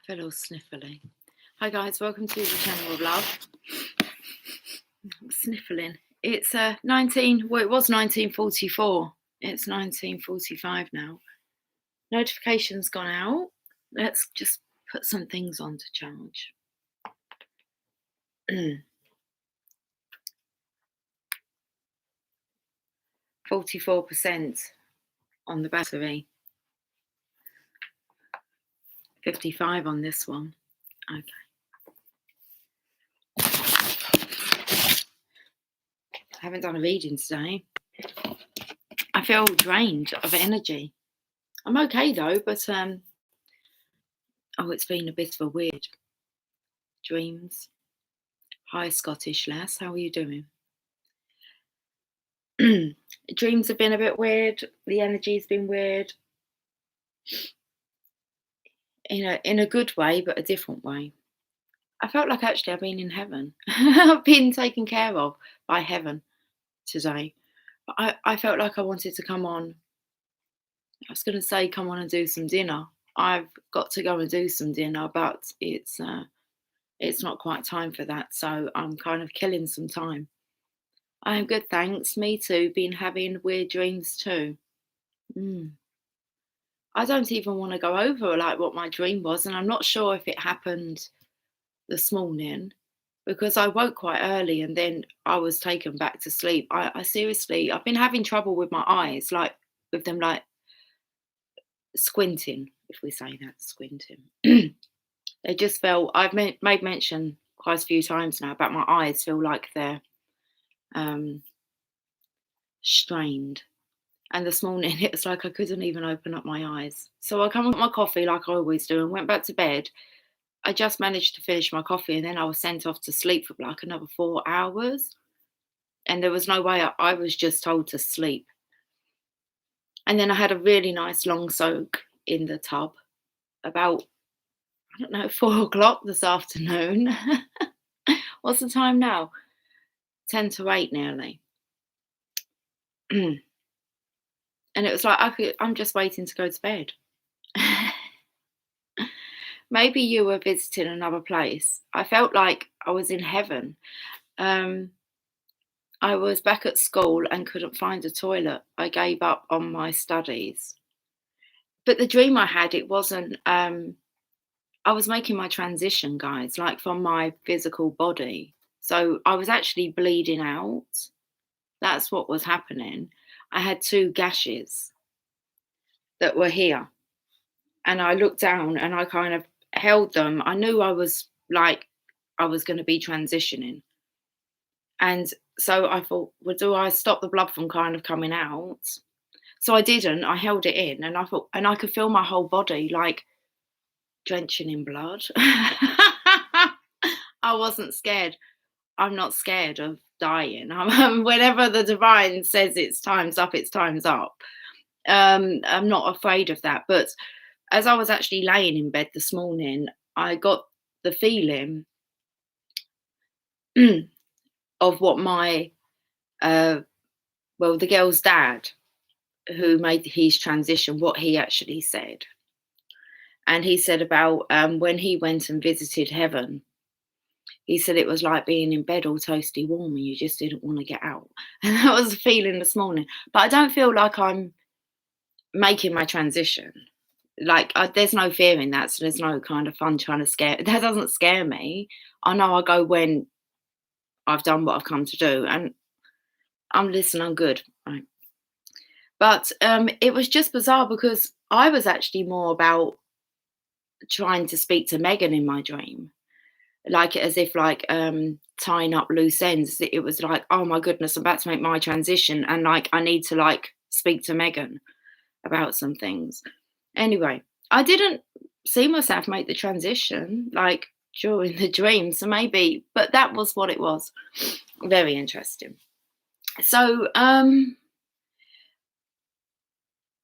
feel a little sniffly. Hi guys, welcome to the channel of love. I'm sniffling. It's it was 1944. It's 1945 now. Notification's gone out. Let's just put some things on to charge. 44% on the battery. 55 on this one. Okay. I haven't done a reading today. I feel drained of energy. I'm okay though, but it's been a bit of a weird dreams. Hi Scottish lass, how are you doing? Dreams have been a bit weird. The energy's been weird. In a good way, but a different way. I felt like actually I've been in heaven. I've been taken care of by heaven today. But I felt like I wanted to come on. I was going to say come on and do some dinner. I've got to go and do some dinner, but it's not quite time for that. So I'm kind of killing some time. I am good, thanks. Me too. Been having weird dreams too. I don't even want to go over like what my dream was, and I'm not sure if it happened this morning because I woke quite early and then I was taken back to sleep. I seriously, I've been having trouble with my eyes, like with them like squinting, if we say that, squinting. They just felt, I've made mention quite a few times now about my eyes feel like they're strained. And this morning it was like I couldn't even open up my eyes. So I come with my coffee like I always do and went back to bed. I just managed to finish my coffee and then I was sent off to sleep for like another 4 hours. And there was no way, I was just told to sleep. And then I had a really nice long soak in the tub about, 4 o'clock this afternoon. What's the time now? 10 to 8 nearly. And it was like, I'm just waiting to go to bed. Maybe you were visiting another place. I felt like I was in heaven. I was back at school and couldn't find a toilet. I gave up on my studies. But the dream I had, it wasn't, I was making my transition, guys, like from my physical body. So I was actually bleeding out. That's what was happening. I had 2 gashes that were here. And I looked down and I kind of held them. I knew I was going to be transitioning. And so I thought, well, do I stop the blood from kind of coming out? So I didn't. I held it in and I thought, and I could feel my whole body like drenching in blood. I wasn't scared. I'm not scared of dying. Whenever the divine says it's time's up, it's time's up. I'm not afraid of that. But as I was actually laying in bed this morning, I got the feeling of what my, the girl's dad, who made his transition, what he actually said. And he said about when he went and visited heaven, he said it was like being in bed all toasty warm and you just didn't want to get out. And that was the feeling this morning. But I don't feel like I'm making my transition. Like there's no fear in that. So there's no kind of fun trying to scare. That doesn't scare me. I know I go when I've done what I've come to do. And I'm good. Right. But it was just bizarre because I was actually more about trying to speak to Megan in my dream. Like as if like tying up loose ends. It was like, oh my goodness, I'm about to make my transition and like I need to like speak to Megan about some things. Anyway, I didn't see myself make the transition like during the dream, so maybe, but that was what it was. Very interesting. So and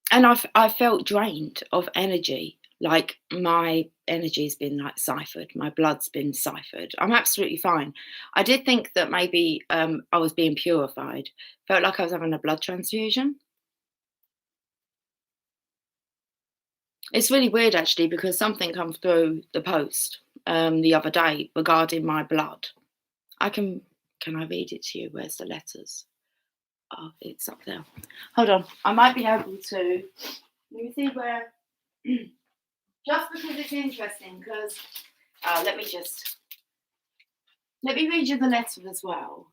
I felt drained of energy. Like my energy's been like ciphered, my blood's been ciphered. I'm absolutely fine. I did think that maybe I was being purified. Felt like I was having a blood transfusion. It's really weird actually because something come through the post the other day regarding my blood. Can I read it to you? Where's the letters? Oh, it's up there. Hold on. I might be able to. Let me see where. Just because it's interesting, because let me read you the letter as well.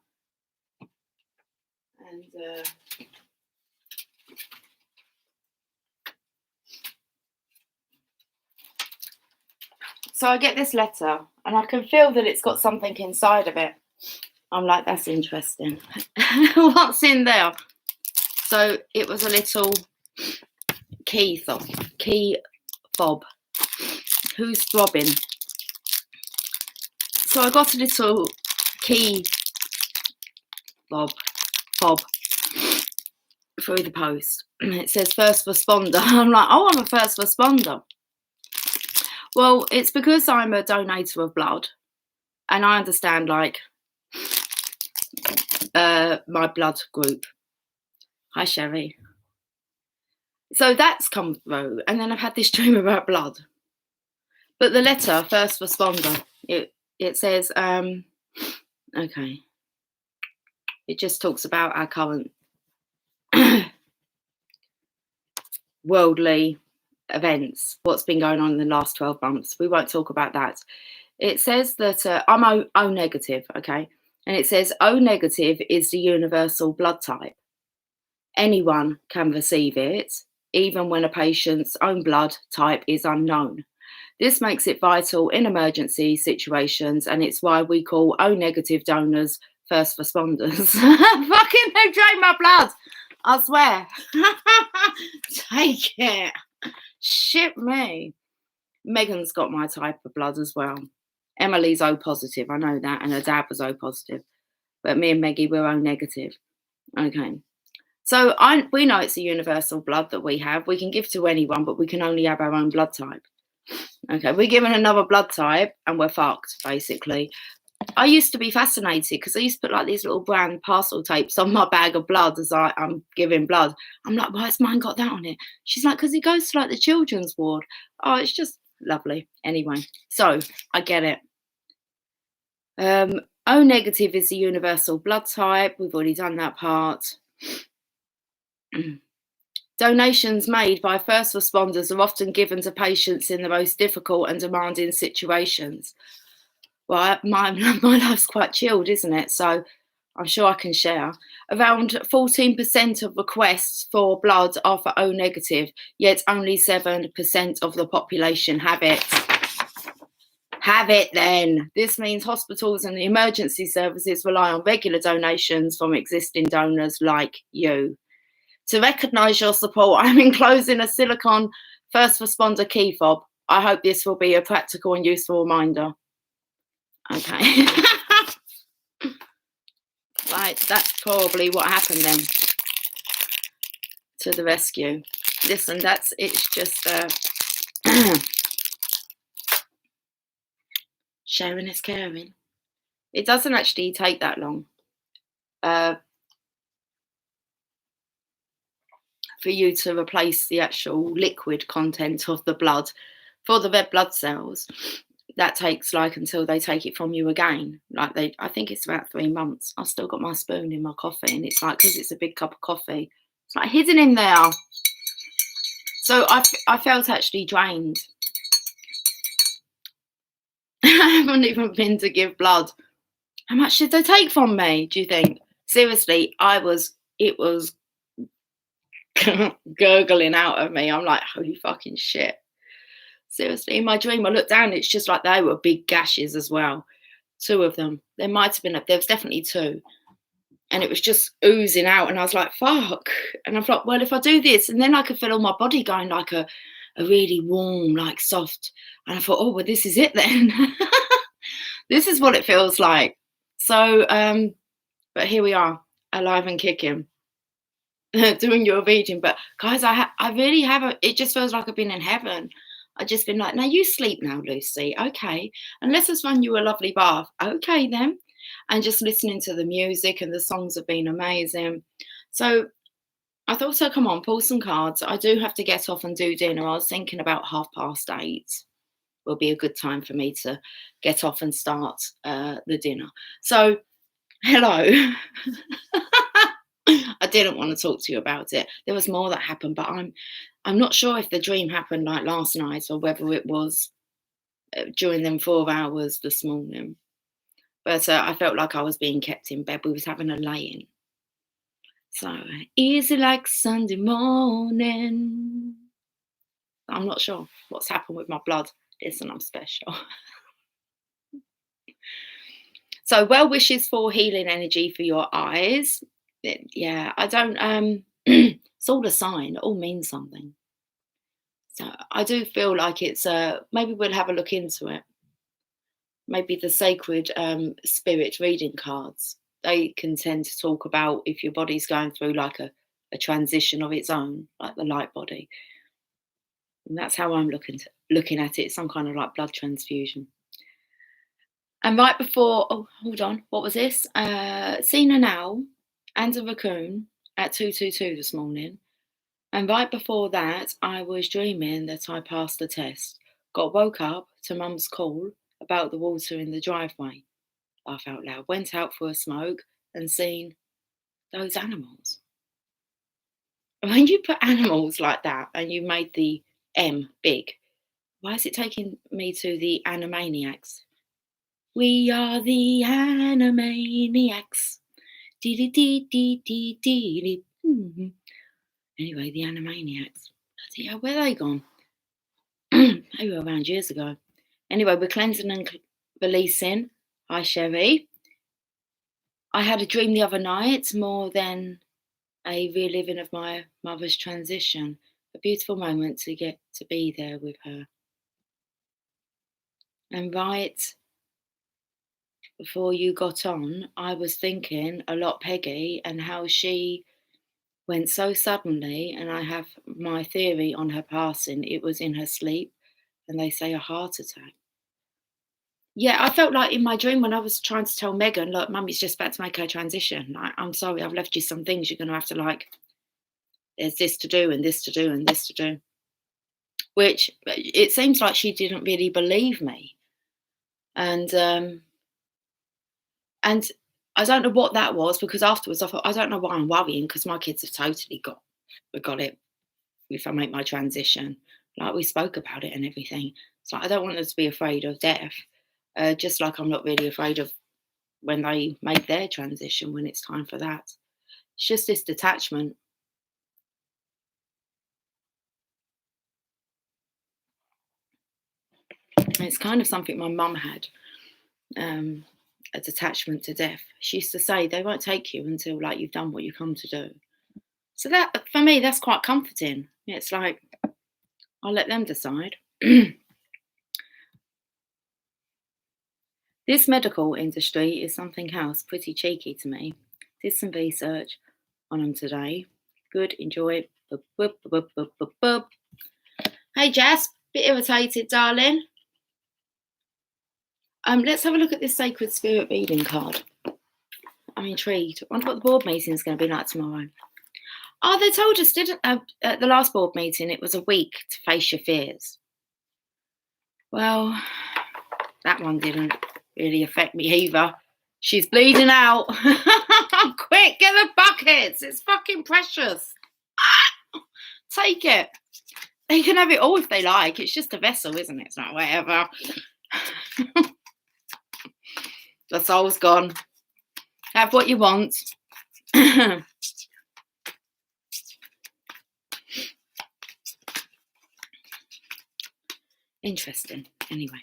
And so I get this letter, and I can feel that it's got something inside of it. I'm like, that's interesting. What's in there? So it was a little key fob. Who's throbbing? So I got a little key fob through the post. It says first responder. I'm like, oh, I'm a first responder. Well, it's because I'm a donator of blood, and I understand like my blood group. Hi, Sherry. So that's come through, and then I've had this dream about blood. But the letter, first responder, it says, okay. It just talks about our current worldly events, what's been going on in the last 12 months. We won't talk about that. It says that I'm O negative, okay? And it says O negative is the universal blood type. Anyone can receive it, even when a patient's own blood type is unknown. This makes it vital in emergency situations, and it's why we call O negative donors first responders. Fucking they drain my blood, I swear. Take it. Shit me. Megan's got my type of blood as well. Emily's O positive, I know that, and her dad was O positive. But me and Meggie, we're O negative. Okay. So we know it's a universal blood that we have. We can give to anyone, but we can only have our own blood type. Okay, we're given another blood type and we're fucked, basically. I used to be fascinated because I used to put like these little brown parcel tapes on my bag of blood as I'm giving blood. I'm like, why has mine got that on it? She's like, because it goes to like the children's ward. Oh, it's just lovely. Anyway, so I get it. O negative is the universal blood type. We've already done that part. Donations made by first responders are often given to patients in the most difficult and demanding situations. Well, my life's quite chilled, isn't it? So I'm sure I can share. Around 14% of requests for blood are for O negative, yet only 7% of the population have it. Have it then. This means hospitals and the emergency services rely on regular donations from existing donors like you. To recognise your support, I'm enclosing a silicone first responder key fob. I hope this will be a practical and useful reminder. Okay. Right, that's probably what happened then to the rescue. Listen, it's just sharing is caring. It doesn't actually take that long for you to replace the actual liquid content of the blood for the red blood cells. That takes like until they take it from you again. Like I think it's about 3 months. I've still got my spoon in my coffee, and it's like, because it's a big cup of coffee, it's like hidden in there. So I felt actually drained. I haven't even been to give blood. How much did they take from me, do you think? Seriously, it was gurgling out of me. I'm like, holy fucking shit. Seriously, in my dream, I looked down, it's just like they were big gashes as well. 2 of them. There might have been, there was definitely 2. And it was just oozing out. And I was like, fuck. And I thought, well, if I do this, and then I could feel all my body going like a really warm, like soft. And I thought, oh, well, this is it then. This is what it feels like. So, but here we are, alive and kicking. Doing your reading. But guys, I really have it just feels like I've been in heaven. I've just been like, now you sleep now, Lucy. Okay. And let us run you a lovely bath. Okay, then. And just listening to the music, and the songs have been amazing. So I thought, so come on, pull some cards. I do have to get off and do dinner. I was thinking about 8:30 will be a good time for me to get off and start the dinner. So, hello. I didn't want to talk to you about it. There was more that happened, but I'm not sure if the dream happened like last night or whether it was during them 4 hours this morning. But I felt like I was being kept in bed. We was having a lay-in. So, easy like Sunday morning. I'm not sure what's happened with my blood. Listen, I'm special. So, well wishes for healing energy for your eyes. Yeah, I don't, it's all a sign. It all means something. So, I do feel like it's, maybe we'll have a look into it. Maybe the sacred spirit reading cards. They can tend to talk about if your body's going through like a transition of its own, like the light body. And that's how I'm looking at it, some kind of like blood transfusion. And right before, oh, hold on, what was this? Seen an owl and a raccoon at 222 this morning. And right before that, I was dreaming that I passed the test. Woke up to mum's call about the water in the driveway. Laugh out loud. Went out for a smoke and seen those animals. When you put animals like that and you made the M big, why is it taking me to the Animaniacs? We are the Animaniacs. Dee dee dee dee dee dee. Anyway, the Animaniacs. Bloody hell, where are they gone? They were around years ago. Anyway, we're cleansing and releasing. Hi, Sherry. I had a dream the other night, more than a reliving of my mother's transition. A beautiful moment to get to be there with her. And right before you got on, I was thinking a lot Peggy and how she went so suddenly, and I have my theory on her passing. It was in her sleep, and they say a heart attack. Yeah, I felt like in my dream when I was trying to tell Megan, look, mummy's just about to make her transition. I'm sorry, I've left you some things you're going to have to like, there's this to do and this to do and this to do. Which it seems like she didn't really believe me. And I don't know what that was, because afterwards I thought, I don't know why I'm worrying, because my kids have totally got it if I make my transition. Like, we spoke about it and everything. So I don't want them to be afraid of death. Just like I'm not really afraid of when they make their transition, when it's time for that. It's just this detachment. It's kind of something my mum had, a detachment to death. She used to say, they won't take you until like you've done what you come to do. So that, for me, that's quite comforting. It's like, I'll let them decide. This medical industry is something else, pretty cheeky to me. Did some research on them today. Good, enjoy. Boop, boop, boop, boop, boop, boop. Hey Jess, bit irritated, darling. Let's have a look at this Sacred Spirit reading card. I'm intrigued. I wonder what the board meeting is going to be like tomorrow. Oh, they told us, didn't at the last board meeting, it was a week to face your fears. Well, that one didn't really affect me either. She's bleeding out. Quick, get the buckets. It's fucking precious. Take it. They can have it all if they like. It's just a vessel, isn't it? It's not whatever. The soul's gone. Have what you want. Interesting. Anyway.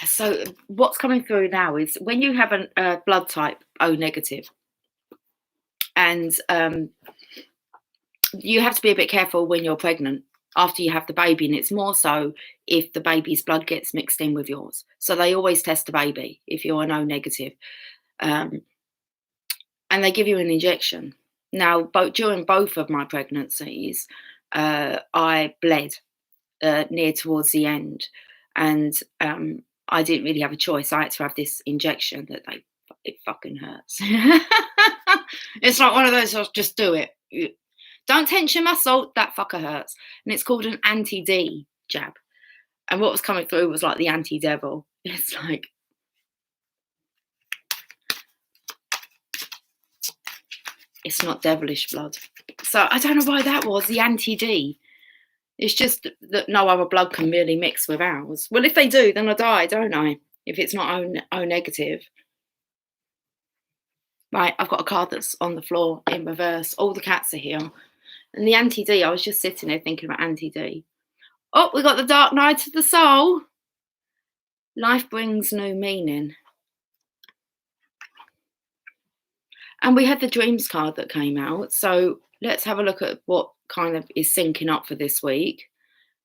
So what's coming through now is when you have a blood type O negative, and you have to be a bit careful when you're pregnant after you have the baby, and it's more so if the baby's blood gets mixed in with yours. So they always test the baby if you're an O negative, and they give you an injection. Now, during both of my pregnancies, I bled near towards the end, and I didn't really have a choice. I had to have this injection that it fucking hurts. It's like one of those, just do it. Don't tense your muscle, that fucker hurts. And it's called an anti-D jab. And what was coming through was like the anti-devil. It's like, it's not devilish blood. So I don't know why that was, the anti-D. It's just that no other blood can really mix with ours. Well, if they do, then I die, don't I? If it's not O negative. Right, I've got a card that's on the floor in reverse. All the cats are here. And the anti-D, I was just sitting there thinking about anti-D. Oh, we got the dark night of the soul. Life brings new meaning. And we had the dreams card that came out. So let's have a look at what kind of is syncing up for this week.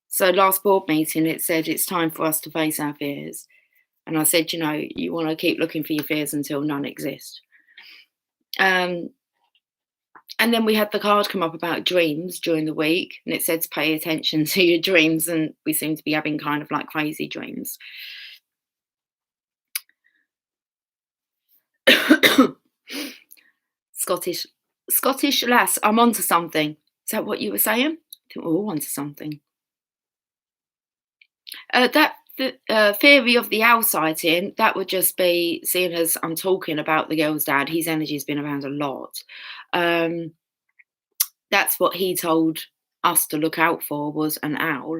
So last board meeting, it said it's time for us to face our fears. And I said, you want to keep looking for your fears until none exist. And then we had the card come up about dreams during the week. And it said to pay attention to your dreams. And we seem to be having kind of like crazy dreams. Scottish lass, I'm onto something. Is that what you were saying? I think we're all onto something. The theory of the owl sighting, that would just be, seeing as I'm talking about the girl's dad, his energy's been around a lot. That's what he told us to look out for, was an owl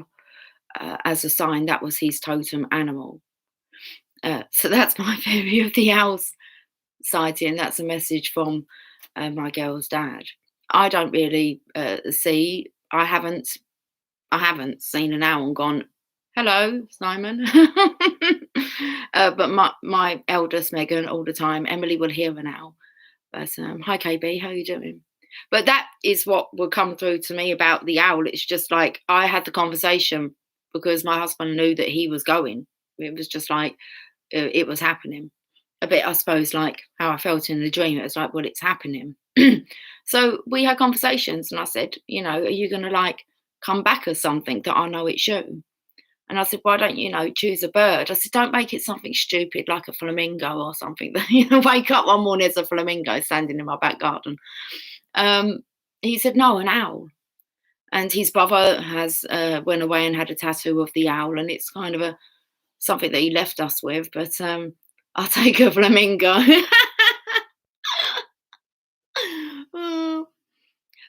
as a sign. That was his totem animal. So that's my theory of the owl's sighting. That's a message from my girl's dad. I don't really see. I haven't seen an owl and gone, hello, Simon. But my eldest Megan, all the time, Emily will hear an owl. But hi KB, how are you doing? But that is what will come through to me about the owl. It's just like I had the conversation because my husband knew that he was going. It was just like it was happening. A bit, I suppose, like how I felt in the dream. It was like, well, it's happening. So we had conversations and I said, are you going to like come back as something that I know it's you? And I said, why don't you choose a bird? I said, don't make it something stupid like a flamingo or something. That wake up one morning, there's a flamingo standing in my back garden. He said, no, an owl. And his brother has went away and had a tattoo of the owl, and it's kind of something that he left us with. But I'll take a flamingo.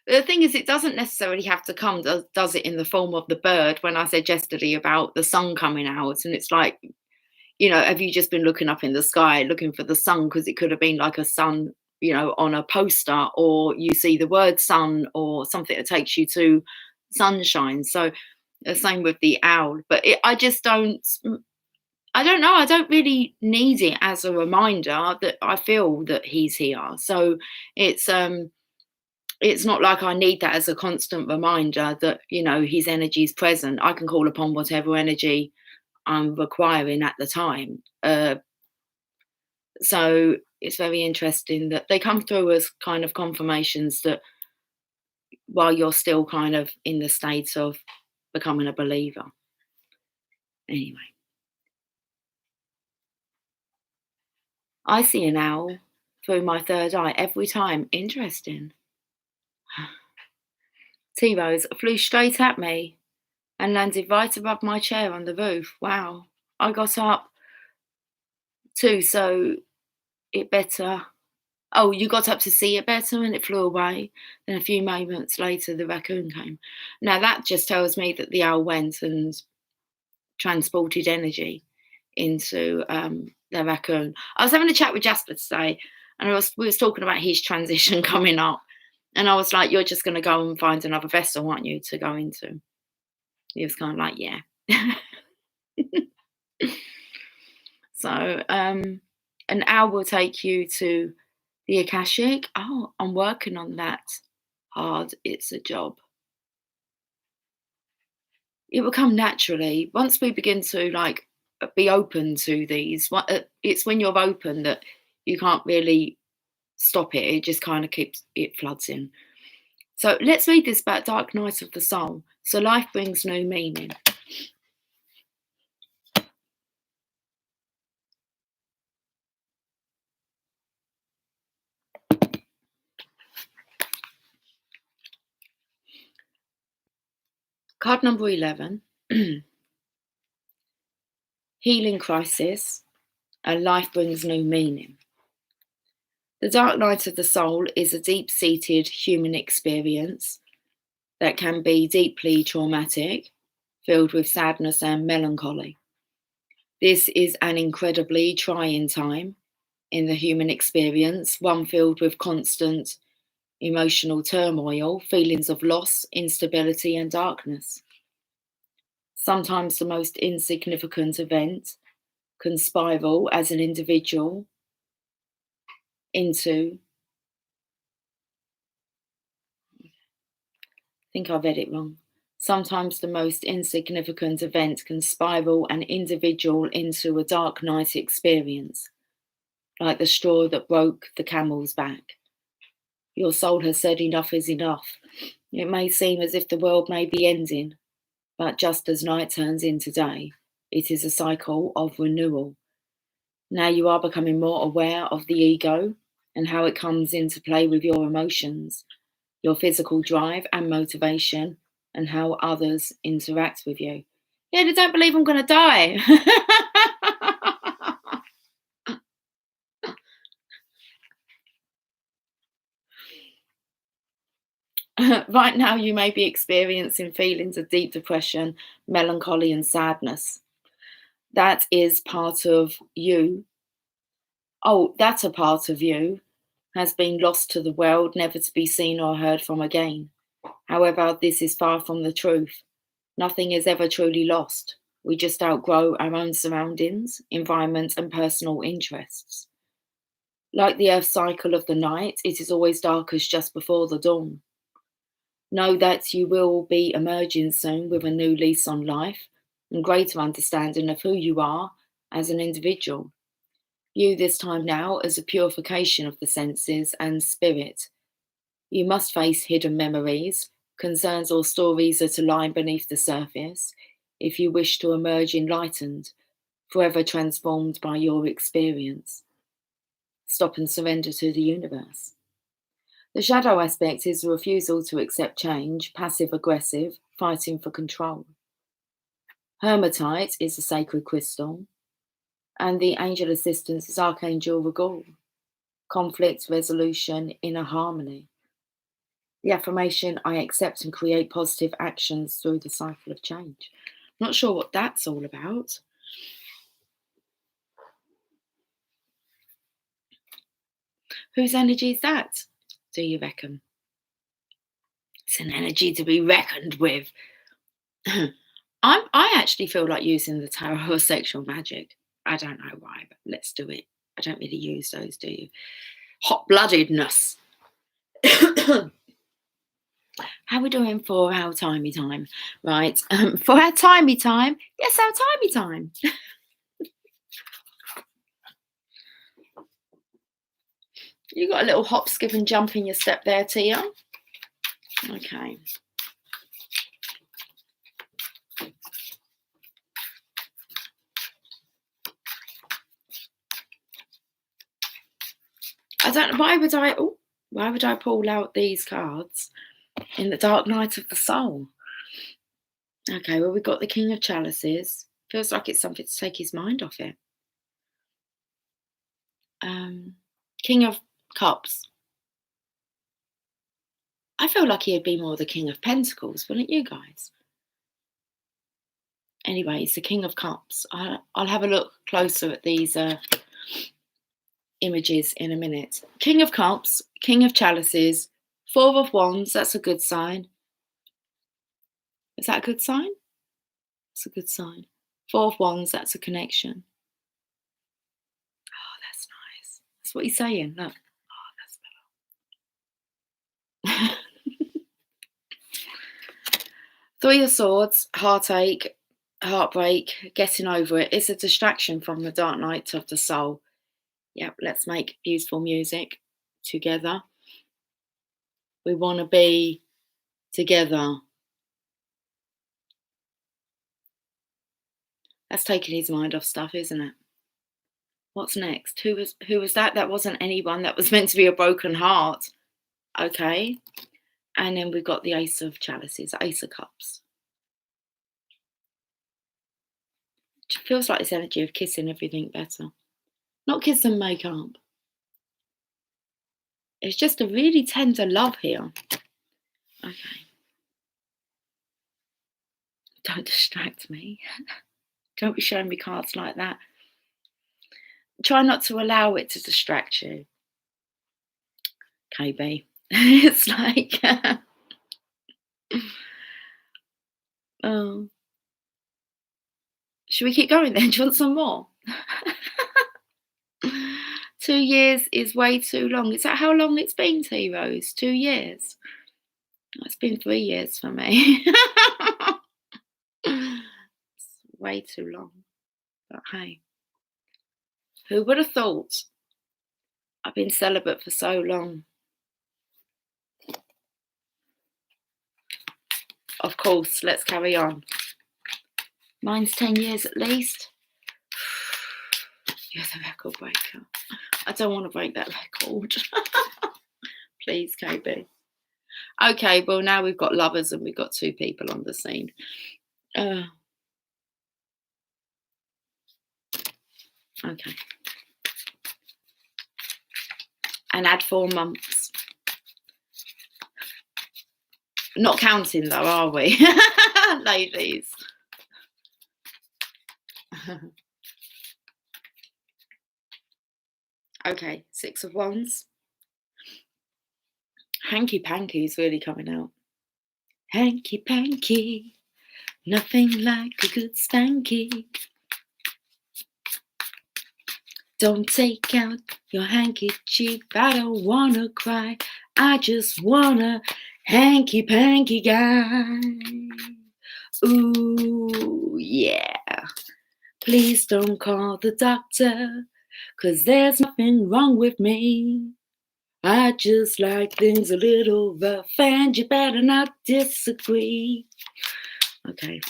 The thing is, it doesn't necessarily have to come, does it, in the form of the bird? When I said yesterday about the sun coming out, and it's like, have you just been looking up in the sky looking for the sun? Because it could have been like a sun, on a poster, or you see the word sun or something that takes you to sunshine. So the same with the owl. But I don't know. I don't really need it as a reminder that I feel that he's here. So it's not like I need that as a constant reminder that, his energy is present. I can call upon whatever energy I'm requiring at the time. So it's very interesting that they come through as kind of confirmations that while you're still kind of in the state of becoming a believer. Anyway. I see an owl through my third eye every time. Interesting. T-Rose flew straight at me and landed right above my chair on the roof. Wow. I got up too, so it better. Oh, you got up to see it better and it flew away. Then a few moments later, the raccoon came. Now that just tells me that the owl went and transported energy into the raccoon. I was having a chat with Jasper today, and we was talking about his transition coming up. And I was like, you're just going to go and find another vessel, aren't you, to go into? He was kind of like, yeah. So an owl will take you to the Akashic. Oh, I'm working on that hard. It's a job. It will come naturally. Once we begin to like be open to these, it's when you're open that you can't really stop it. It just kind of it floods in. So let's read this about Dark Night of the Soul. So life brings new meaning. Card number 11. Healing crisis. A life brings new meaning. The dark night of the soul is a deep-seated human experience that can be deeply traumatic, filled with sadness and melancholy. This is an incredibly trying time in the human experience, one filled with constant emotional turmoil, feelings of loss, instability, and darkness. Sometimes the most insignificant event can spiral as an individual into, I think I read it wrong. Sometimes the most insignificant event can spiral an individual into a dark night experience, like the straw that broke the camel's back. Your soul has said enough is enough. It may seem as if the world may be ending, but just as night turns into day, it is a cycle of renewal. Now you are becoming more aware of the ego and how it comes into play with your emotions, your physical drive and motivation, and how others interact with you. Yeah, they don't believe I'm going to die. Right now, you may be experiencing feelings of deep depression, melancholy, and sadness. That is part of you. Oh, that a part of you has been lost to the world, never to be seen or heard from again. However, this is far from the truth. Nothing is ever truly lost. We just outgrow our own surroundings, environment, and personal interests. Like the earth cycle of the night, it is always darkest just before the dawn. Know that you will be emerging soon with a new lease on life and greater understanding of who you are as an individual. View this time now as a purification of the senses and spirit. You must face hidden memories, concerns, or stories that lie beneath the surface if you wish to emerge enlightened, forever transformed by your experience. Stop and surrender to the universe. The shadow aspect is the refusal to accept change, passive aggressive, fighting for control. Hermitite is a sacred crystal, and the angel assistance is Archangel Regal. Conflict resolution, inner harmony. The affirmation, I accept and create positive actions through the cycle of change. Not sure what that's all about. Whose energy is that, do you reckon? It's an energy to be reckoned with. I actually feel like using the tarot or sexual magic. I don't know why, but let's do it. I don't really use those, do you? Hot-bloodedness. How are we doing for our timey time? Right, for our timey time, yes, our timey time. You got a little hop, skip and jump in your step there, Tia. Okay. I don't know, why would I pull out these cards in the dark night of the soul? Okay, well, we've got the King of Chalices. Feels like it's something to take his mind off it. King of Cups. I feel like he'd be more the King of Pentacles, wouldn't you guys? Anyway, it's the King of Cups. I'll have a look closer at these images in a minute. King of Cups, King of Chalices, Four of Wands. That's a good sign. Is that a good sign? It's a good sign. Four of Wands. That's a connection. Oh, that's nice. That's what he's saying. Look. Oh, that's better. Three of Swords, heartache, heartbreak, getting over it. It's a distraction from the dark night of the soul. Yep, let's make beautiful music together. We want to be together. That's taking his mind off stuff, isn't it? What's next? Who was that? That wasn't anyone. That was meant to be a broken heart. Okay. And then we've got the Ace of Chalices, Ace of Cups. It feels like this energy of kissing everything better. Not kiss and make up. It's just a really tender love here. Okay. Don't distract me. Don't be showing me cards like that. Try not to allow it to distract you. KB. It's like, oh. Should we keep going then? Do you want some more? 2 years is way too long. Is that how long it's been, T Rose? 2 years? It's been 3 years for me. It's way too long. But hey, who would have thought? I've been celibate for so long. Of course, let's carry on. Mine's 10 years at least. You're the record breaker. I don't want to break that record. Please, KB. Okay, well, now we've got lovers and we've got 2 people on the scene. Okay. And add 4 months. Not counting though, are we? Ladies. Okay, 6 of Wands. Hanky panky is really coming out. Hanky panky, nothing like a good spanky. Don't take out your handkerchief, I don't wanna cry, I just wanna hanky panky guy. Ooh, yeah. Please don't call the doctor, 'cause there's nothing wrong with me. I just like things a little rough and you better not disagree. Okay.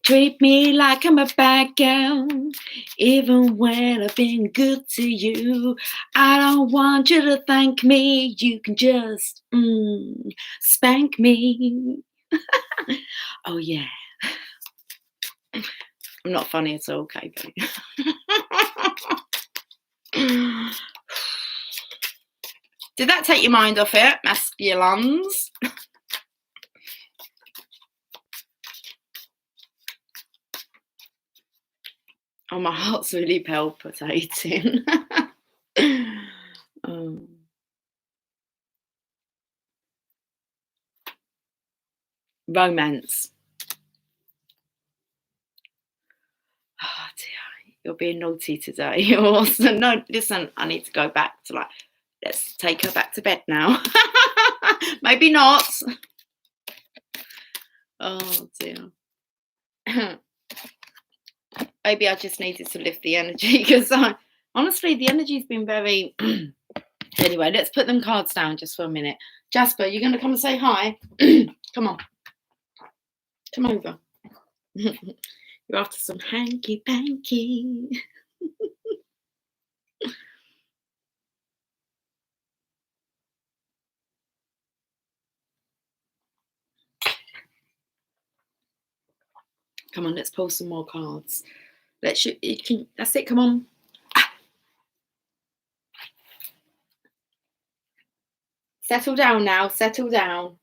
Treat me like I'm a bad girl, even when I've been good to you. I don't want you to thank me, you can just spank me. Oh yeah. I'm not funny at all, KB. Did that take your mind off it, masculines? Oh, my heart's really palpitating. Romance. Oh dear, you're being naughty today. No, listen, I need to go back to let's take her back to bed now. Maybe not. Oh dear. Maybe I just needed to lift the energy because honestly, the energy's been very... Anyway, let's put them cards down just for a minute. Jasper, you're going to come and say hi? Come on. Come over. You're after some hanky panky. Come on, let's pull some more cards. That's it, come on. Settle down now, settle down.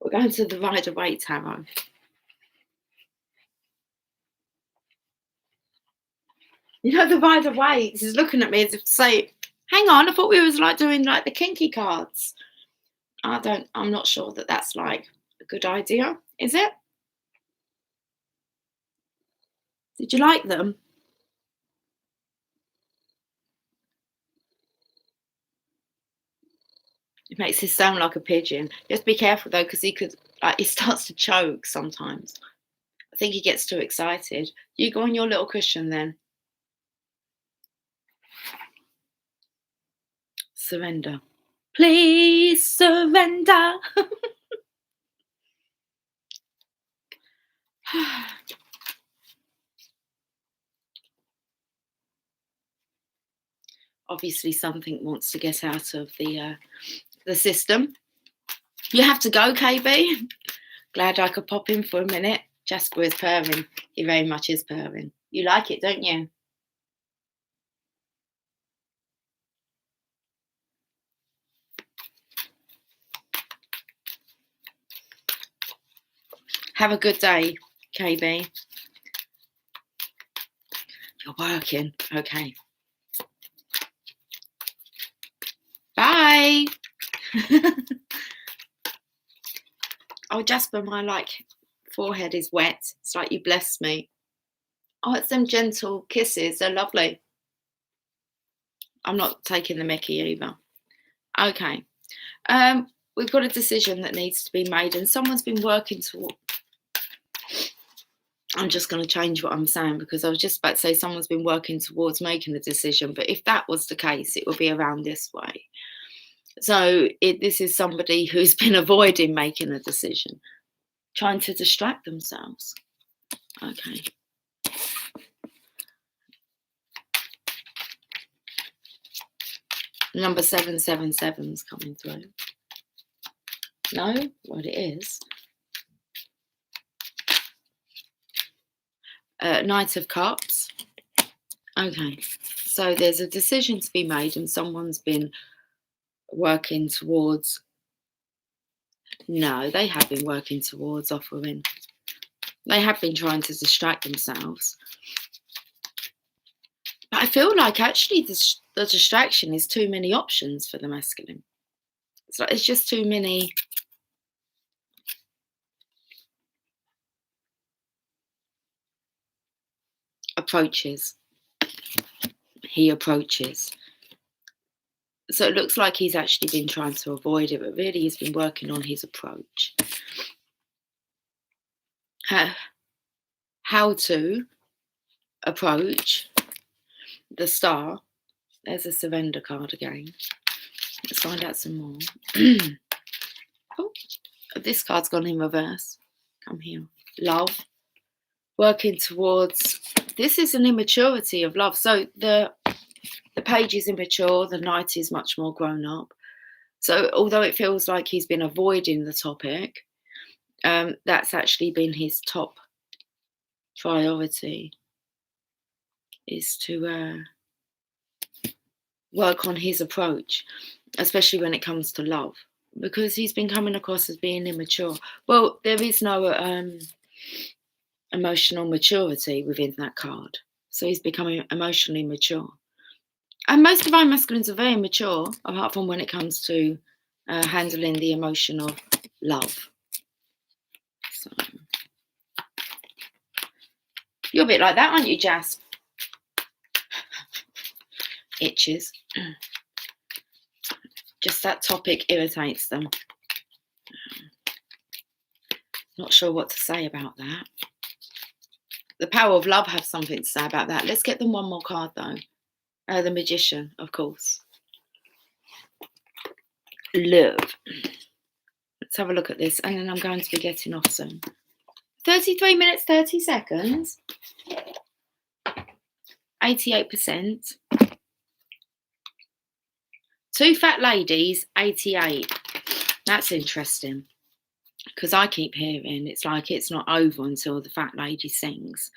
We're going to the Rider-Waite Tarot. You know, the Rider-Waite is looking at me as if to say, hang on, I thought we was doing the kinky cards. I'm not sure that that's a good idea, is it? Did you like them? It makes it sound like a pigeon. Just be careful though, because he starts to choke sometimes. I think he gets too excited. You go on your little cushion then. Surrender. Please surrender. Obviously something wants to get out of the system. You have to go, KB. Glad I could pop in for a minute. Jasper is purring. He very much is purring. You like it, don't you? Have a good day, KB. You're working. Okay. Bye. Oh, Jasper, my forehead is wet. It's like you blessed me. Oh, it's them gentle kisses. They're lovely. I'm not taking the mickey either. Okay. We've got a decision that needs to be made, and someone's been working toward. I'm just going to change what I'm saying, because I was just about to say someone's been working towards making a decision, but if that was the case, it would be around this way. So this is somebody who's been avoiding making a decision, trying to distract themselves. Okay. Number 777 is coming through. No? What it is. Knight of Cups. Okay. So there's a decision to be made, and someone's been working towards. No, they have been working towards offering. They have been trying to distract themselves. But I feel like actually the distraction is too many options for the masculine. It's just too many approaches. He approaches. So it looks like he's actually been trying to avoid it, but really he's been working on his approach. How to approach the star. There's a surrender card again. Let's find out some more. Oh, this card's gone in reverse. Come here. Love. Working towards. This is an immaturity of love. So the page is immature. The knight is much more grown up. So although it feels like he's been avoiding the topic, that's actually been his top priority, is to work on his approach, especially when it comes to love, because he's been coming across as being immature. Well, there is no emotional maturity within that card, so he's becoming emotionally mature. And most divine masculines are very mature, apart from when it comes to handling the emotion of love. So you're a bit like that, aren't you, Jas? Itches. Just that topic irritates them. Not sure what to say about that. The power of love has something to say about that. Let's get them one more card, though. The Magician, of course. Love. Let's have a look at this, and then I'm going to be getting off soon. 33 minutes, 30 seconds. 88%. Two fat ladies, 88. That's interesting, because I keep hearing it's like it's not over until the fat lady sings.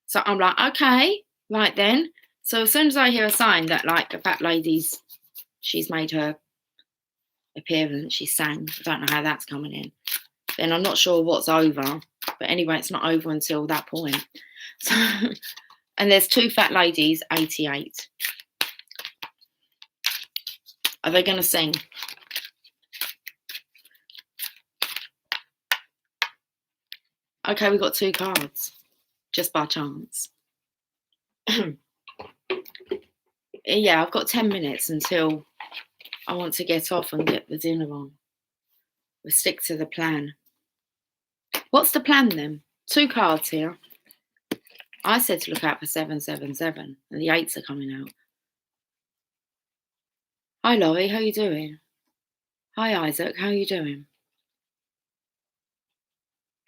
So I'm like, okay, right then. So as soon as I hear a sign that like the fat lady's, she's made her appearance, she sang, I don't know how that's coming in, then I'm not sure what's over. But anyway, it's not over until that point. So, and there's two fat ladies, 88. Are they going to sing? Okay, we got two cards, just by chance. Yeah, I've got 10 minutes until I want to get off and get the dinner on. We'll stick to the plan. What's the plan then? Two cards here. I said to look out for 777, and the 8s are coming out. Hi, Laurie, how you doing? Hi, Isaac, how you doing?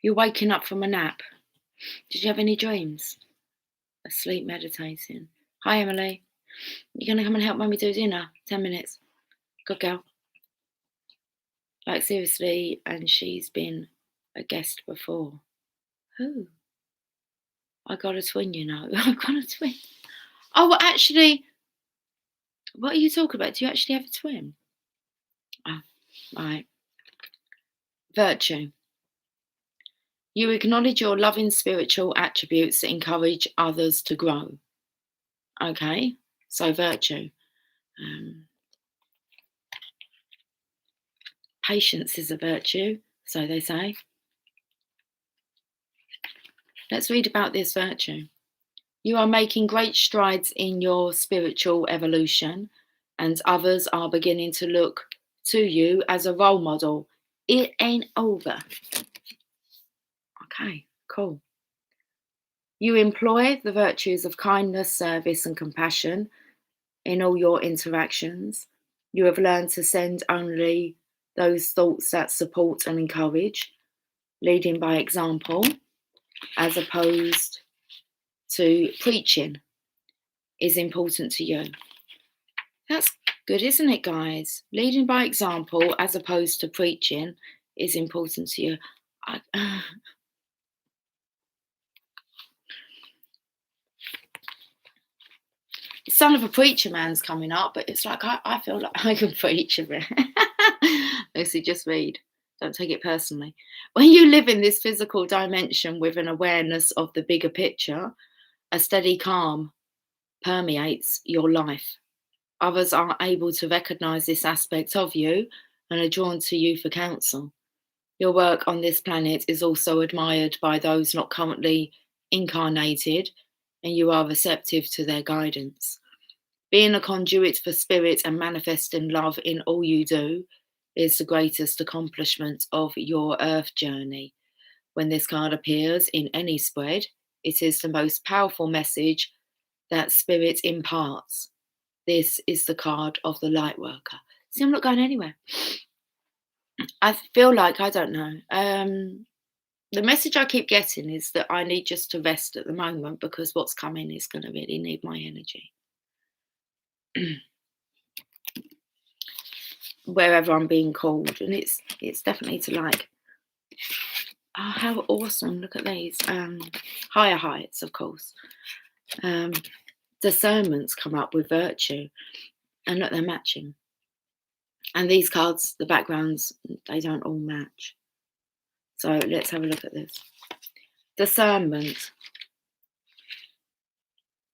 You're waking up from a nap. Did you have any dreams? Asleep, meditating. Hi, Emily. You gonna come and help Mummy do dinner? 10 minutes. Good girl. Like, seriously, and she's been a guest before. Who? I got a twin, you know. I got a twin. Oh, well, actually, what are you talking about? Do you actually have a twin? Oh, right. Virtue. You acknowledge your loving spiritual attributes that encourage others to grow. Okay, so virtue. Patience is a virtue, so they say. Let's read about this virtue. You are making great strides in your spiritual evolution, and others are beginning to look to you as a role model. It ain't over. Okay, cool. You employ the virtues of kindness, service, and compassion in all your interactions. You have learned to send only those thoughts that support and encourage, leading by example, as opposed to preaching, is important to you. That's good, isn't it, guys? Leading by example as opposed to preaching is important to you. Son of a preacher man's coming up, but it's like I feel like I can preach a bit. Lucy, just read. Don't take it personally. When you live in this physical dimension with an awareness of the bigger picture, a steady calm permeates your life. Others are able to recognize this aspect of you and are drawn to you for counsel. Your work on this planet is also admired by those not currently incarnated, and you are receptive to their guidance. Being a conduit for spirit and manifesting love in all you do is the greatest accomplishment of your earth journey. When this card appears in any spread, it is the most powerful message that spirit imparts. This is the card of the light worker. See, I'm not going anywhere. I feel like, I don't know. The message I keep getting is that I need just to rest at the moment because what's coming is going to really need my energy. Wherever I'm being called, and it's definitely to like, oh, how awesome, look at these, higher heights, of course. Discernment's come up with virtue, and look, they're matching. And these cards, the backgrounds, they don't all match. So let's have a look at this. Discernment.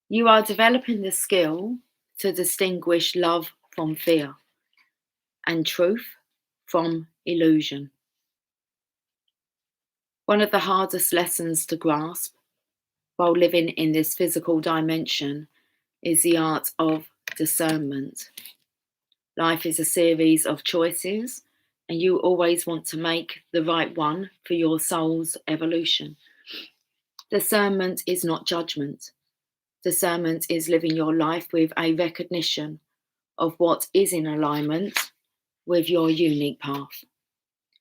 You are developing the skill to distinguish love from fear and truth from illusion. One of the hardest lessons to grasp while living in this physical dimension is the art of discernment. Life is a series of choices, and you always want to make the right one for your soul's evolution. Discernment is not judgment. Discernment is living your life with a recognition of what is in alignment with your unique path.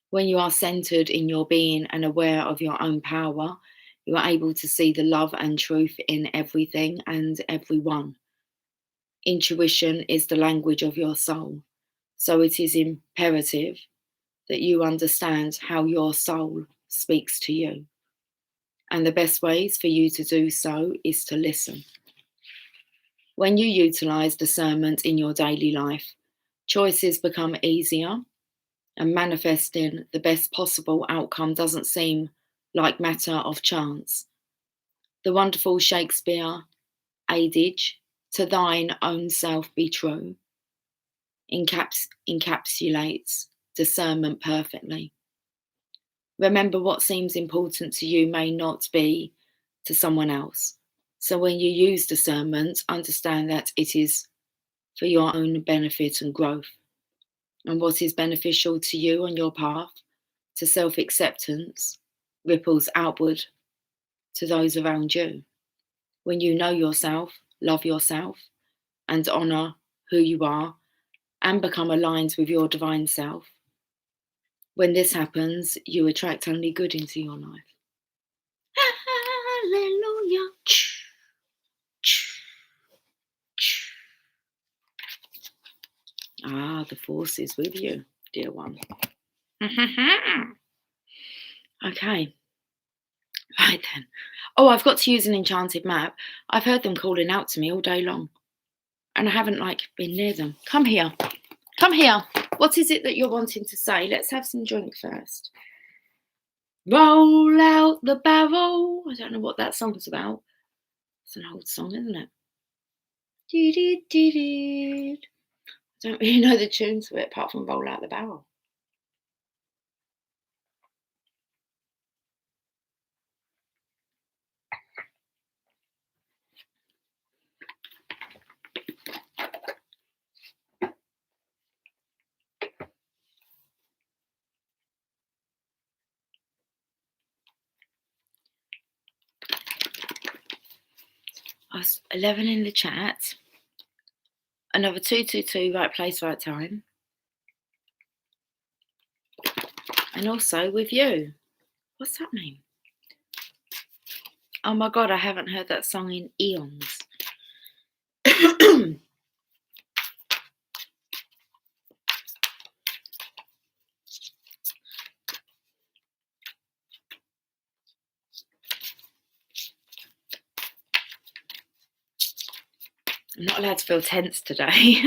When you are centered in your being and aware of your own power, you are able to see the love and truth in everything and everyone. Intuition is the language of your soul, so it is imperative that you understand how your soul speaks to you. And the best ways for you to do so is to listen. When you utilize discernment in your daily life, choices become easier, and manifesting the best possible outcome doesn't seem like matter of chance. The wonderful Shakespeare adage, "To thine own self be true," encapsulates discernment perfectly. Remember, what seems important to you may not be to someone else. So when you use discernment, understand that it is for your own benefit and growth. And what is beneficial to you on your path to self-acceptance ripples outward to those around you. When you know yourself, love yourself, and honour who you are, and become aligned with your divine self, when this happens, you attract only good into your life. Hallelujah. Ah, the force is with you, dear one. Okay. Right then. Oh, I've got to use an enchanted map. I've heard them calling out to me all day long, and I haven't been near them. Come here. Come here. What is it that you're wanting to say? Let's have some drink first. Roll out the barrel. I don't know what that song's about. It's an old song, isn't it? I don't really know the tunes to it apart from Roll Out the Barrel. I was 11 in the chat. Another 222, right place, right time. And also with you. What's that mean? Oh my God, I haven't heard that song in eons. I'm not allowed to feel tense today.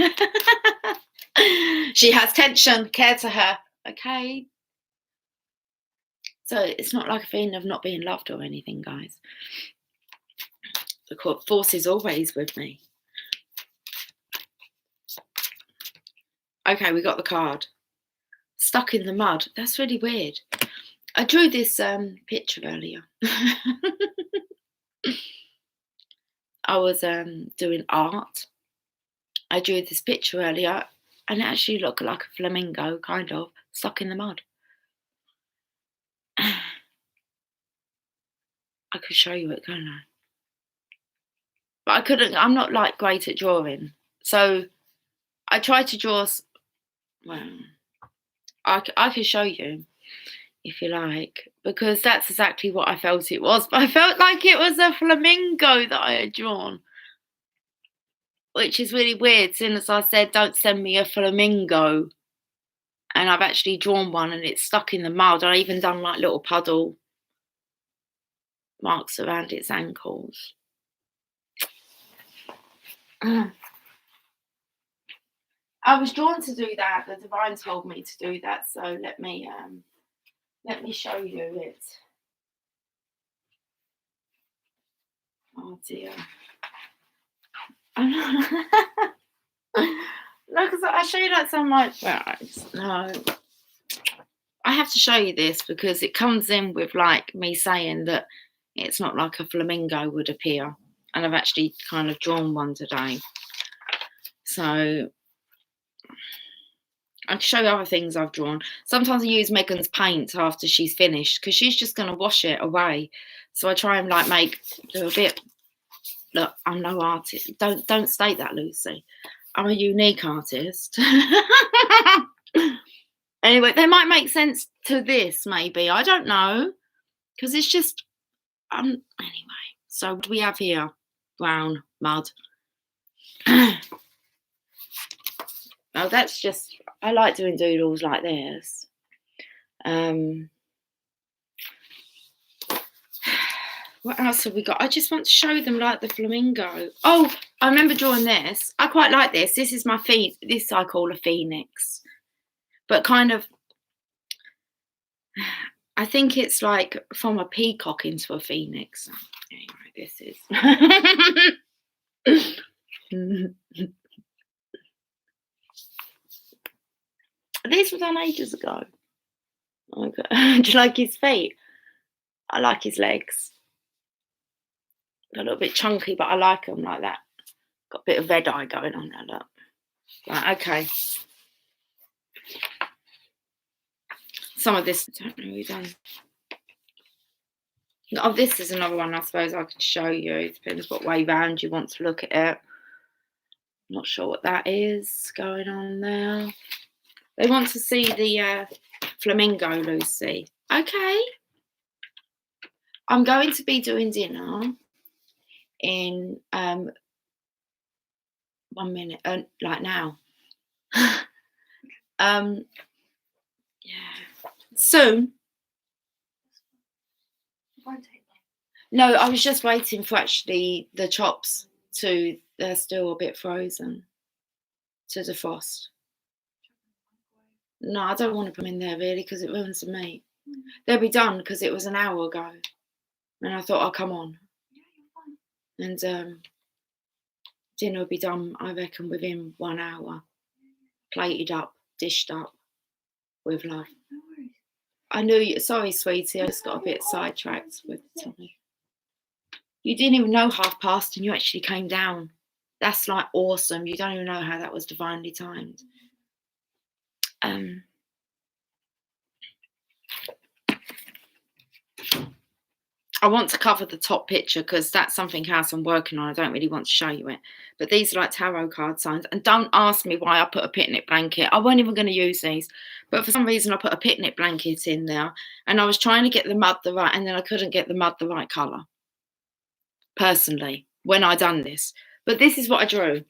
She has tension, care to her. Okay. So it's not like a feeling of not being loved or anything, guys. The force is always with me. Okay, we got the card. Stuck in the mud. That's really weird. I drew this picture earlier. I was doing art. I drew this picture earlier and it actually looked like a flamingo, kind of, stuck in the mud. I could show you it, can't I? But I couldn't, I'm not great at drawing. So I tried to draw, well, I can show you if you like, because that's exactly what I felt it was. But I felt like it was a flamingo that I had drawn, which is really weird, seeing as I said, don't send me a flamingo. And I've actually drawn one and it's stuck in the mud. I even done little puddle marks around its ankles. I was drawn to do that. The divine told me to do that. So let me show you it. Oh dear. No, because I show you that so much. No. I have to show you this because it comes in with me saying that it's not like a flamingo would appear. And I've actually kind of drawn one today. So I can show you other things I've drawn. Sometimes I use Megan's paint after she's finished because she's just going to wash it away. So I try and do a bit. Look, I'm no artist. Don't state that, Lucy. I'm a unique artist. Anyway, they might make sense to this, maybe. I don't know. Because it's just, anyway. So what do we have here? Brown, mud. Oh, that's just, I like doing doodles like this. What else have we got? I just want to show them the flamingo. Oh, I remember drawing this. I quite like this. This is my this I call a phoenix. But kind of, I think it's from a peacock into a phoenix. Anyway, this is. This was done ages ago. Okay. Do you like his feet? I like his legs. A little bit chunky, but I like them like that. Got a bit of red eye going on there, look. Right, okay. Some of this, I don't know who done. Oh, this is another one I suppose I could show you. It depends what way round you want to look at it. Not sure what that is going on there. They want to see the flamingo, Lucy. Okay. I'm going to be doing dinner in 1 minute, now. Yeah. Soon. No, I was just waiting for actually the chops to, they're still a bit frozen, to defrost. No, I don't want to put them in there really because it ruins the meat. They'll be done because it was an hour ago. And I thought, oh, come on. And dinner will be done, I reckon, within 1 hour. Plated up, dished up with love. I knew you. Sorry, sweetie. I just got a bit sidetracked with Tommy. You didn't even know past and you actually came down. That's like awesome. You don't even know how that was divinely timed. I want to cover the top picture because that's something else I'm working on. I don't really want to show you it. But these are like tarot card signs. And don't ask me why I put a picnic blanket. I wasn't even going to use these. But for some reason, I put a picnic blanket in there. And I was trying to get the mud the right, and then I couldn't get the mud the right colour. Personally, when I done this. But this is what I drew.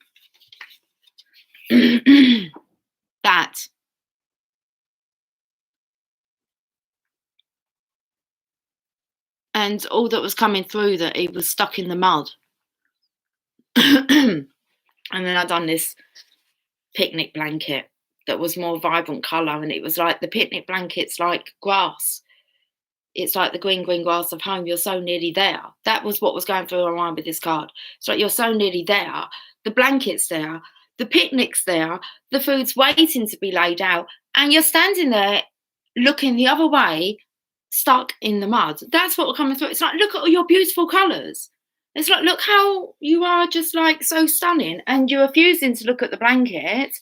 That. And all that was coming through, that it was stuck in the mud. And then I done this picnic blanket that was more vibrant colour, and it was like the picnic blanket's like grass. It's like the green grass of home. You're so nearly there. That was what was going through my mind with this card. It's like you're so nearly there. The blanket's there. The picnic's there. The food's waiting to be laid out. And you're standing there looking the other way, stuck in the mud. That's what we're coming through. It's like, look at all your beautiful colours. It's like, look how you are just like so stunning. And you're refusing to look at the blanket.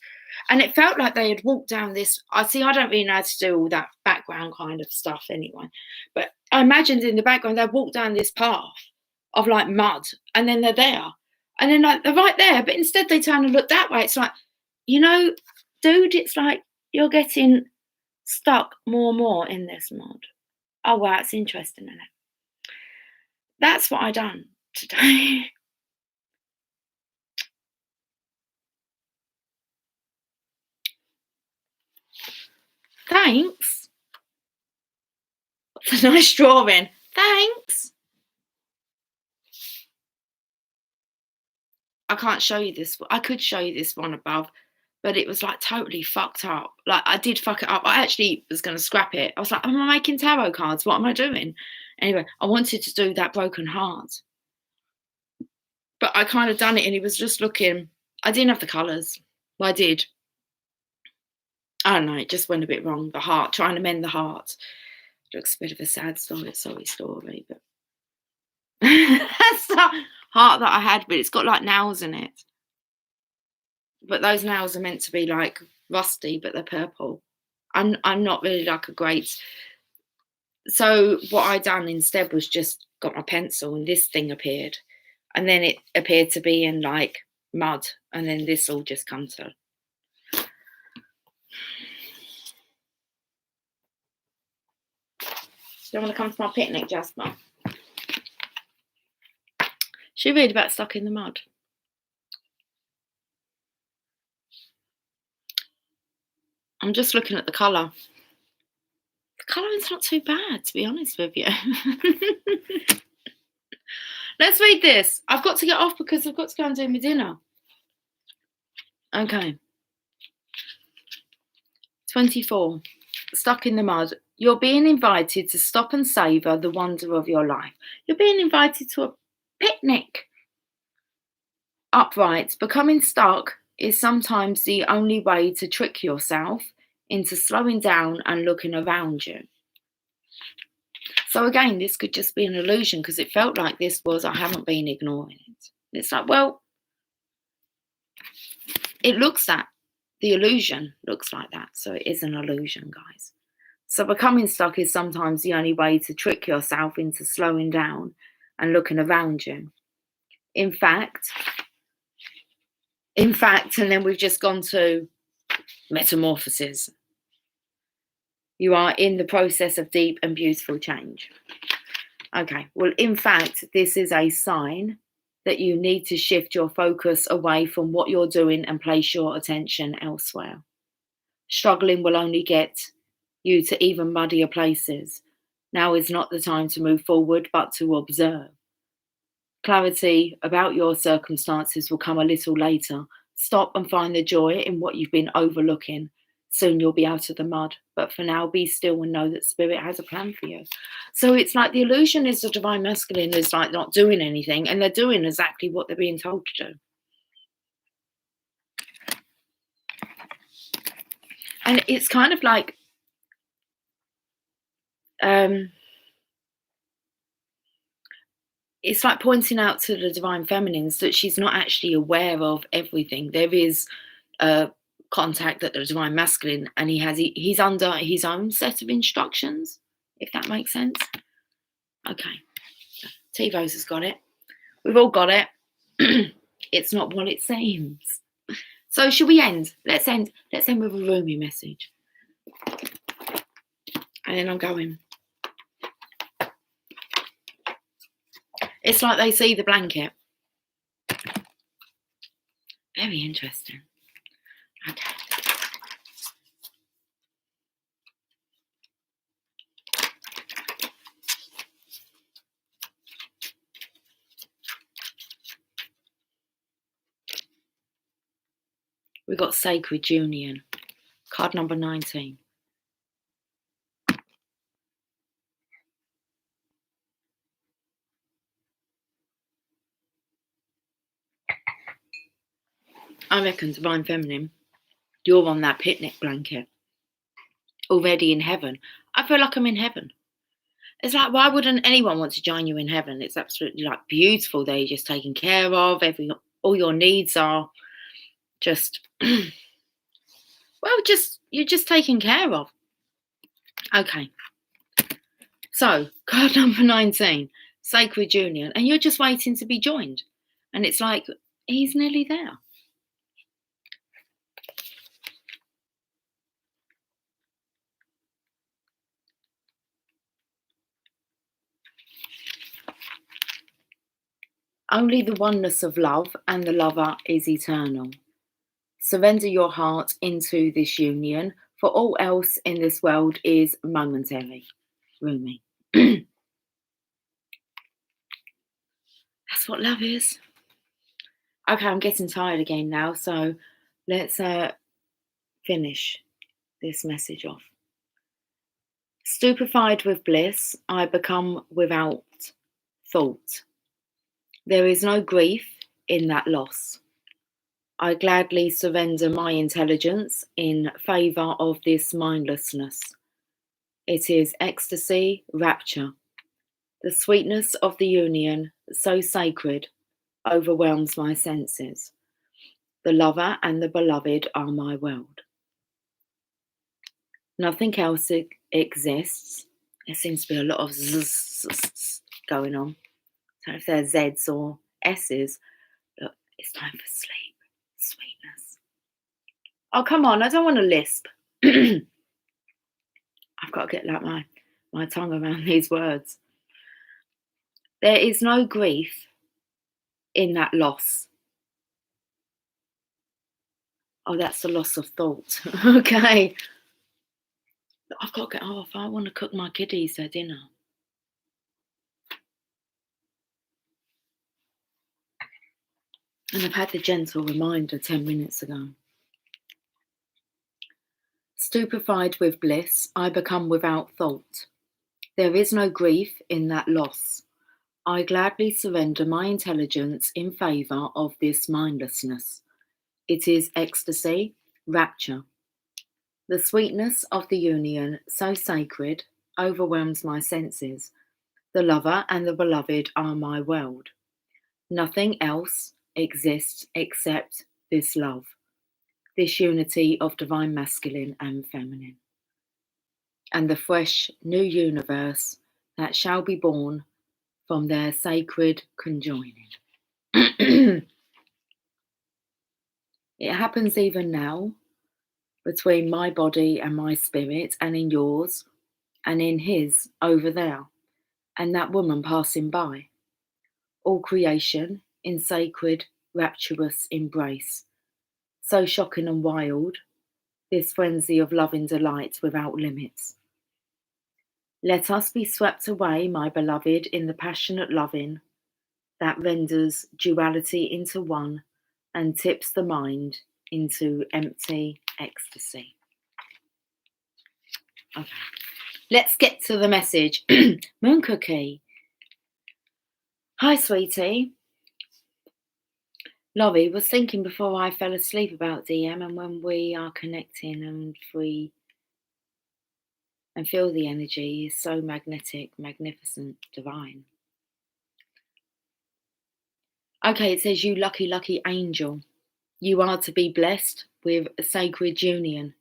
And it felt like they had walked down this. I don't really know how to do all that background kind of stuff anyway. But I imagined in the background they walked down this path of like mud, and then they're there. And then like they're right there, but instead they turn and look that way. It's like, you know, dude, it's like you're getting stuck more and more in this mud. Oh wow, it's interesting, isn't it? That's what I done today. Thanks. That's a nice drawing. Thanks. I can't show you this. I could show you this one above, but it was like totally fucked up. Like I did fuck it up. I actually was going to scrap it. I was like, am I making tarot cards? What am I doing? Anyway, I wanted to do that broken heart. But I kind of done it and he was just looking. I didn't have the colours. Well, I did. I don't know, it just went a bit wrong. The heart, trying to mend the heart. Looks a bit of a sad story, sorry story, but that's the heart that I had, but it's got like nails in it. But those nails are meant to be like rusty, but they're purple. I'm not really like a great. So what I done instead was just got my pencil and this thing appeared. And then it appeared to be in like mud. And then this all just come to. Do you want to come to my picnic, Jasper? She read about stuck in the mud. I'm just looking at the colour. The colouring's not too bad, to be honest with you. Let's read this. I've got to get off because I've got to go and do my dinner. Okay. 24. Stuck in the mud. You're being invited to stop and savour the wonder of your life. You're being invited to a picnic. Upright. Becoming stuck is sometimes the only way to trick yourself into slowing down and looking around you. So again, this could just be an illusion because it felt like this was, I haven't been ignoring it. It's like, well, it looks that. The illusion looks like that. So it is an illusion, guys. So becoming stuck is sometimes the only way to trick yourself into slowing down and looking around you. In fact, and then we've just gone to metamorphosis. You are in the process of deep and beautiful change. Okay, well, in fact, this is a sign that you need to shift your focus away from what you're doing and place your attention elsewhere. Struggling will only get you to even muddier places. Now is not the time to move forward, but to observe. Clarity about your circumstances will come a little later. Stop and find the joy in what you've been overlooking. Soon you'll be out of the mud. But for now, be still and know that Spirit has a plan for you. So it's like the illusion is the divine masculine is like not doing anything, and they're doing exactly what they're being told to do. And it's kind of like it's like pointing out to the divine feminines that she's not actually aware of everything. There is contact at the divine masculine, and he's under his own set of instructions, if that makes sense. Okay, T-Rose has got it. We've all got it. It's not what it seems. So should we end? Let's end with a Rumi message. And then I'm going. It's like they see the blanket. Very interesting. Okay. We've got Sacred Union, card number 19. I reckon, divine feminine, you're on that picnic blanket, already in heaven. I feel like I'm in heaven. It's like, why wouldn't anyone want to join you in heaven? It's absolutely like beautiful there. You're just taken care of. All your needs are just, you're just taken care of. Okay. So, card number 19, Sacred Union, and you're just waiting to be joined. And it's like, he's nearly there. Only the oneness of love and the lover is eternal. Surrender your heart into this union, for all else in this world is momentary. Rumi. That's what love is. Okay, I'm getting tired again now, so let's finish this message off. Stupefied with bliss, I become without thought. There is no grief in that loss. I gladly surrender my intelligence in favour of this mindlessness. It is ecstasy, rapture. The sweetness of the union, so sacred, overwhelms my senses. The lover and the beloved are my world. Nothing else exists. There seems to be a lot of zzz going on. So if they're Z's or S's, look, it's time for sleep, sweetness. Oh, come on, I don't want to lisp. I've got to get like my tongue around these words. There is no grief in that loss. Oh, that's the loss of thought. Okay. I've got to get off. I want to cook my kiddies their dinner. And I've had the gentle reminder 10 minutes ago. Stupefied with bliss, I become without thought. There is no grief in that loss. I gladly surrender my intelligence in favour of this mindlessness. It is ecstasy, rapture. The sweetness of the union, so sacred, overwhelms my senses. The lover and the beloved are my world. Nothing else exists except this love, this unity of divine masculine and feminine, and the fresh new universe that shall be born from their sacred conjoining. It happens even now, between my body and my spirit, and in yours, and in his over there, and that woman passing by. All creation in sacred, rapturous embrace. So shocking and wild, this frenzy of loving delight without limits. Let us be swept away, my beloved, in the passionate loving that renders duality into one and tips the mind into empty ecstasy. Okay, let's get to the message. Moon Cookie. Hi, sweetie. Lovey, was thinking before I fell asleep about DM and when we are connecting and feel the energy is so magnetic, magnificent, divine. Okay, it says, you lucky, lucky angel. You are to be blessed with a sacred union.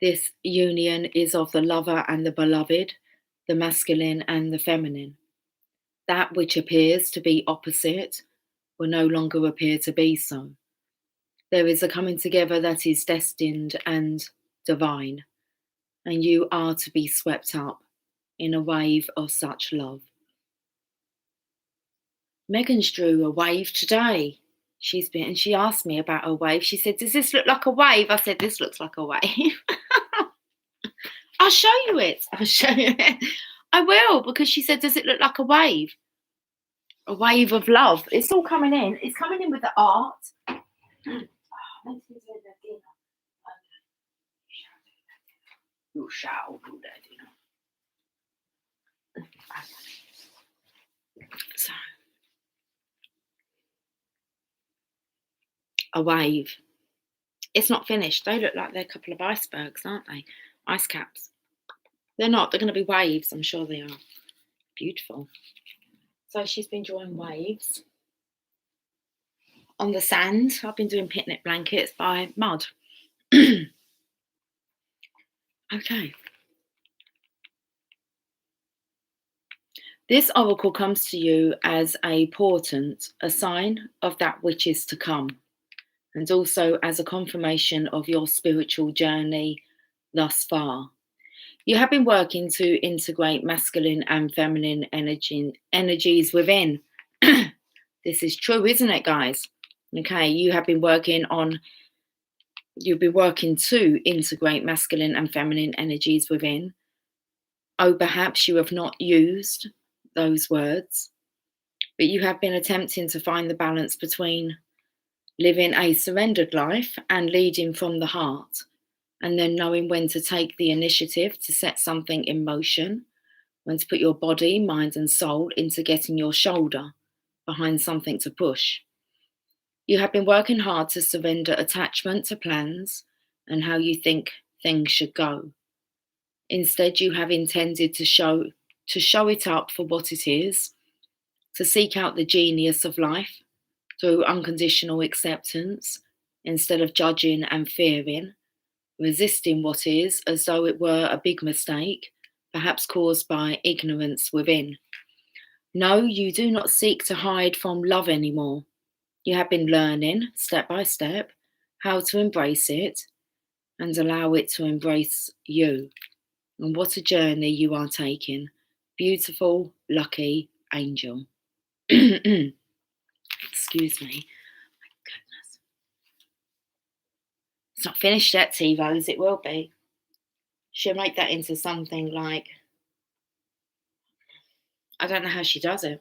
This union is of the lover and the beloved, the masculine and the feminine. That which appears to be opposite will no longer appear to be so. There is a coming together that is destined and divine, and you are to be swept up in a wave of such love. Megan's drew a wave today. She asked me about a wave. She said, does this look like a wave? I said, this looks like a wave. I'll show you it. I'll show you it. I will, because she said, does it look like a wave? A wave of love. It's all coming in. It's coming in with the art. You shall do that, So, a wave. It's not finished. They look like they're a couple of icebergs, aren't they? Ice caps. They're not. They're going to be waves. I'm sure they are. Beautiful. So she's been drawing waves on the sand. I've been doing picnic blankets by mud. Okay. This oracle comes to you as a portent, a sign of that which is to come, and also as a confirmation of your spiritual journey thus far. You have been working to integrate masculine and feminine energies within. This is true, isn't it, guys? Okay, you've been working to integrate masculine and feminine energies within. Oh, perhaps you have not used those words, but you have been attempting to find the balance between living a surrendered life and leading from the heart, and then knowing when to take the initiative to set something in motion, when to put your body, mind, and soul into getting your shoulder behind something to push. You have been working hard to surrender attachment to plans and how you think things should go. Instead, you have intended to show it up for what it is, to seek out the genius of life through unconditional acceptance instead of judging and fearing, resisting what is as though it were a big mistake, perhaps caused by ignorance within. No, you do not seek to hide from love anymore. You have been learning, step by step, how to embrace it and allow it to embrace you. And what a journey you are taking. Beautiful, lucky angel. Excuse me. My goodness. It's not finished yet, T-Rose. It will be. She'll make that into something like, I don't know how she does it.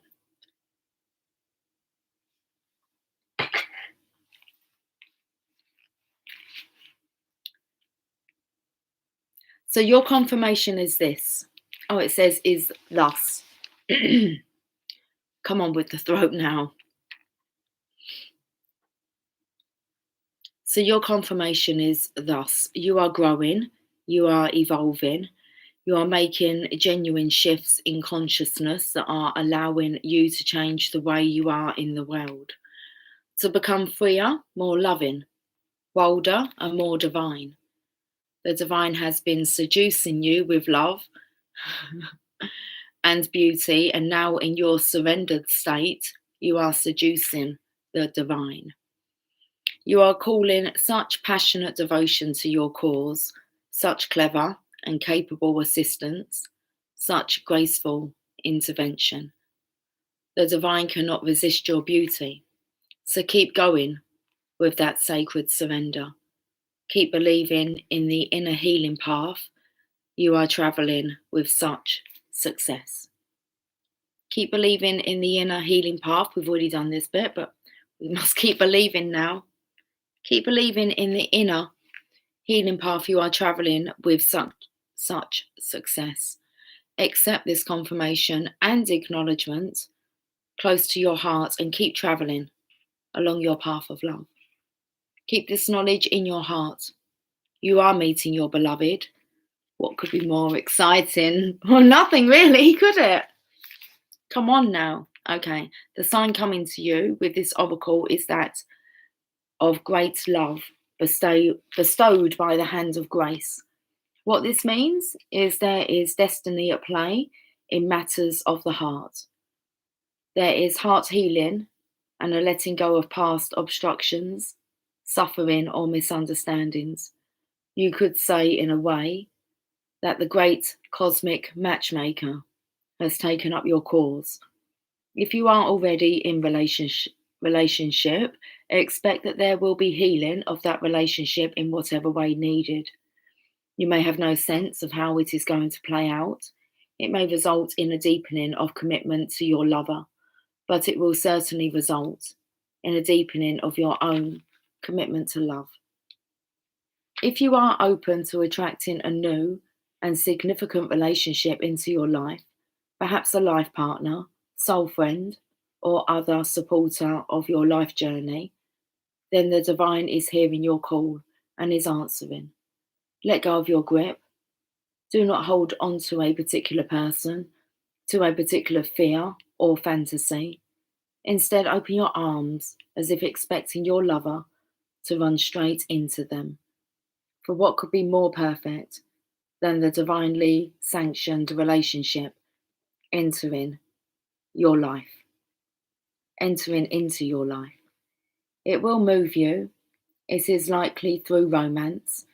So your confirmation is this. Oh, it says is thus. Come on with the throat now. So your confirmation is thus. You are growing, you are evolving, you are making genuine shifts in consciousness that are allowing you to change the way you are in the world, to become freer, more loving, bolder, and more divine. The divine has been seducing you with love and beauty, and now in your surrendered state, you are seducing the divine. You are calling such passionate devotion to your cause, such clever and capable assistance, such graceful intervention. The divine cannot resist your beauty, so keep going with that sacred surrender. Keep believing in the inner healing path you are traveling with such success. Keep believing in the inner healing path. We've already done this bit, but we must keep believing now. Keep believing in the inner healing path you are traveling with such success. Accept this confirmation and acknowledgement close to your heart and keep traveling along your path of love. Keep this knowledge in your heart. You are meeting your beloved. What could be more exciting? Well, nothing really, could it? Come on now. Okay, the sign coming to you with this oracle is that of great love bestowed by the hand of grace. What this means is there is destiny at play in matters of the heart. There is heart healing and a letting go of past obstructions, suffering, or misunderstandings. You could say, in a way, that the great cosmic matchmaker has taken up your cause. If you are already in relationship, expect that there will be healing of that relationship in whatever way needed. You may have no sense of how it is going to play out. It may result in a deepening of commitment to your lover, but it will certainly result in a deepening of your own commitment to love. If you are open to attracting a new and significant relationship into your life, perhaps a life partner, soul friend, or other supporter of your life journey, then the divine is hearing your call and is answering. Let go of your grip. Do not hold on to a particular person, to a particular fear or fantasy. Instead, open your arms as if expecting your lover to run straight into them. For what could be more perfect than the divinely sanctioned relationship entering your life, entering into your life? It will move you. It is likely through romance,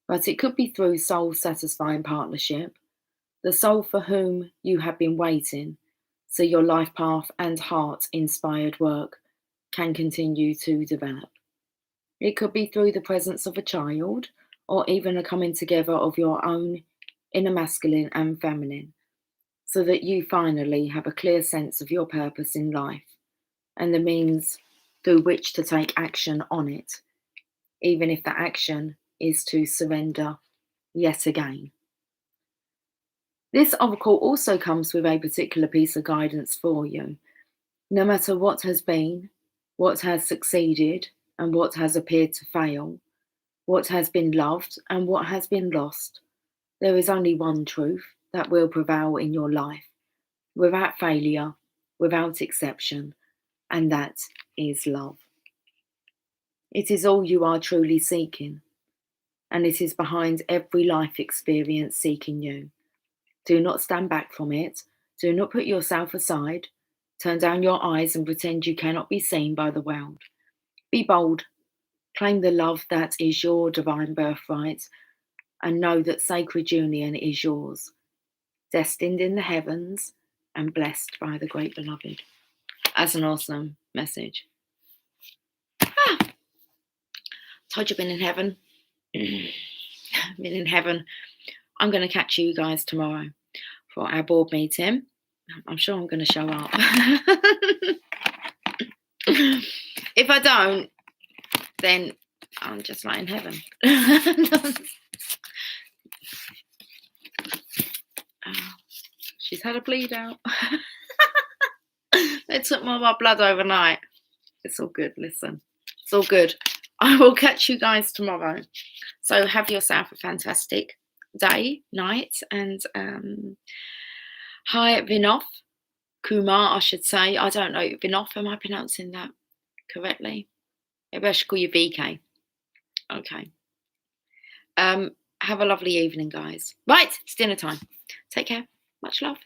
but it could be through soul-satisfying partnership, the soul for whom you have been waiting, so your life path and heart-inspired work can continue to develop. It could be through the presence of a child, or even a coming together of your own inner masculine and feminine, so that you finally have a clear sense of your purpose in life and the means through which to take action on it, even if the action is to surrender yet again. This oracle also comes with a particular piece of guidance for you. No matter what has been, what has succeeded, and what has appeared to fail, what has been loved and what has been lost, there is only one truth that will prevail in your life, without failure, without exception, and that is love. It is all you are truly seeking, and it is behind every life experience seeking you. Do not stand back from it. Do not put yourself aside. Turn down your eyes and pretend you cannot be seen by the world. Be bold. Claim the love that is your divine birthright, and know that sacred union is yours, destined in the heavens and blessed by the great beloved. That's an awesome message. Told you I've been in heaven. Been in heaven. I'm going to catch you guys tomorrow for our board meeting. I'm sure I'm going to show up. If I don't, then I'm just like in heaven. She's had a bleed out. They took more of my blood overnight. It's all good, listen. It's all good. I will catch you guys tomorrow. So have yourself a fantastic day, night, and hi Vinod Kumar, I should say. I don't know, Vinod, am I pronouncing that correctly? Maybe I should call you VK. Okay. Have a lovely evening, guys. Right, it's dinner time. Take care. Much love.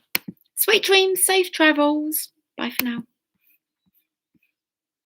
Sweet dreams, safe travels. Bye for now.